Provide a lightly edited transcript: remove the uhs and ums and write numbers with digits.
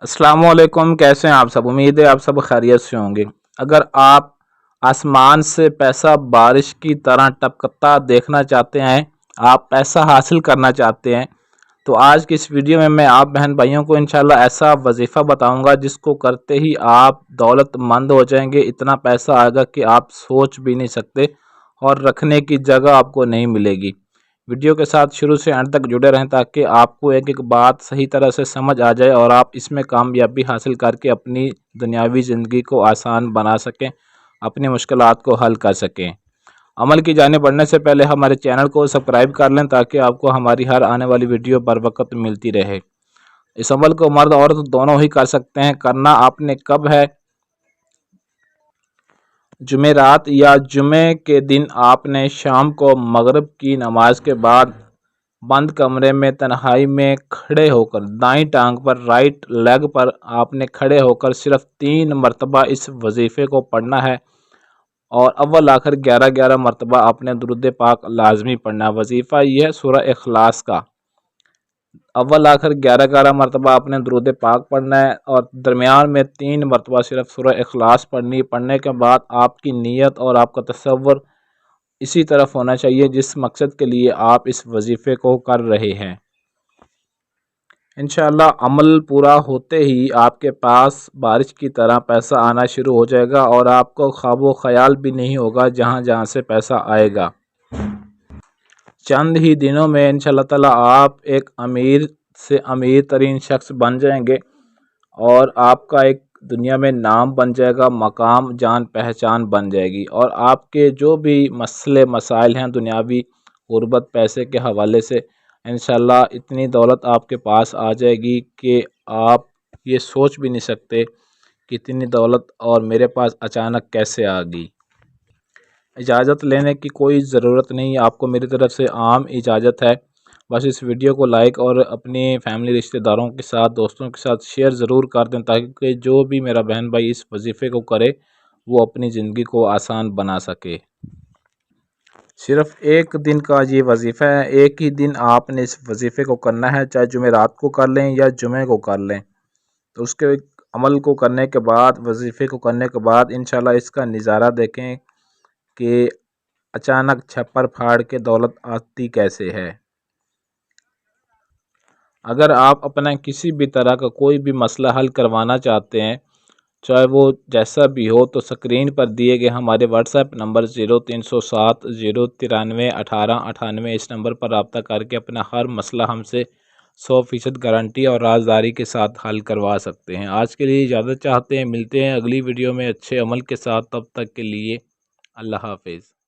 अस्सलाम वालेकुम। कैसे हैं आप सब? उम्मीद है आप सब खैरियत से होंगे। अगर आप आसमान से पैसा बारिश की तरह टपकता देखना चाहते हैं, आप पैसा हासिल करना चाहते हैं, तो आज की इस वीडियो में मैं आप बहन भाइयों को इंशाल्लाह ऐसा वजीफ़ा बताऊंगा जिसको करते ही आप दौलतमंद हो जाएंगे। इतना पैसा आएगा कि आप सोच भी नहीं सकते और रखने की जगह आपको नहीं मिलेगी। वीडियो के साथ शुरू से अंत तक जुड़े रहें ताकि आपको एक एक बात सही तरह से समझ आ जाए और आप इसमें कामयाबी हासिल करके अपनी दुनियावी ज़िंदगी को आसान बना सकें, अपनी मुश्किलात को हल कर सकें। अमल की जाने बढ़ने से पहले हमारे चैनल को सब्सक्राइब कर लें ताकि आपको हमारी हर आने वाली वीडियो बर वक्त मिलती रहे। इस अमल को मर्द औरत दोनों ही कर सकते हैं। करना आपने कब है? जुमेरात या जुमे के दिन आपने शाम को मगरिब की नमाज के बाद बंद कमरे में तन्हाई में खड़े होकर दाईं टांग पर राइट लेग पर आपने खड़े होकर सिर्फ 3 मरतबा इस वजीफ़े को पढ़ना है और अव्वल आखिर 11-11 मरतबा आपने दुरूद पाक लाजमी पढ़ना है। वजीफ़ा यह है सूरह इखलास का। अव्वल आखिर 11-11 मरतबा आपने दुरूद पाक पढ़ना है और दरमियान में 3 मरतबा सिर्फ सूरह इखलास पढ़नी। पढ़ने के बाद आपकी नीयत और आपका तसव्वुर इसी तरफ होना चाहिए जिस मकसद के लिए आप इस वजीफ़े को कर रहे हैं। इंशाअल्लाह अमल पूरा होते ही आपके पास बारिश की तरह पैसा आना शुरू हो जाएगा और आपको ख्वाबो ख्याल भी नहीं होगा जहाँ जहाँ से पैसा आएगा। चंद ही दिनों में इंशाअल्लाह ताला आप एक अमीर से अमीर तरीन शख्स बन जाएंगे और आपका एक दुनिया में नाम बन जाएगा, मकाम जान पहचान बन जाएगी और आपके जो भी मसले मसाइल हैं दुनियावी गुर्बत पैसे के हवाले से इंशाअल्लाह इतनी दौलत आपके पास आ जाएगी कि आप ये सोच भी नहीं सकते कि इतनी दौलत और मेरे पास अचानक कैसे आ गई। इजाज़त लेने की कोई ज़रूरत नहीं, आपको मेरी तरफ़ से आम इजाज़त है। बस इस वीडियो को लाइक और अपनी फैमिली रिश्तेदारों के साथ दोस्तों के साथ शेयर ज़रूर कर दें ताकि जो भी मेरा बहन भाई इस वजीफ़े को करे वो अपनी ज़िंदगी को आसान बना सके। सिर्फ़ एक दिन का ये वजीफ़ा है, एक ही दिन आपने इस वजीफ़े को करना है, चाहे जुमेरात को कर लें या जुमे को कर लें। तो उसके अमल को करने के बाद वजीफ़े को करने के बाद इंशाअल्लाह इसका नज़ारा देखें कि अचानक छप्पर फाड़ के दौलत आती कैसे है। अगर आप अपना किसी भी तरह का कोई भी मसला हल करवाना चाहते हैं, चाहे वो जैसा भी हो, तो स्क्रीन पर दिए गए हमारे व्हाट्सएप नंबर 0307 093 1898 इस नंबर पर रब्ता करके अपना हर मसला हमसे 100% गारंटी और राजदारी के साथ हल करवा सकते हैं। आज के लिए इजाज़त चाहते हैं, मिलते हैं अगली वीडियो में अच्छे अमल के साथ। तब तक के लिए अल्लाह हाफिज़।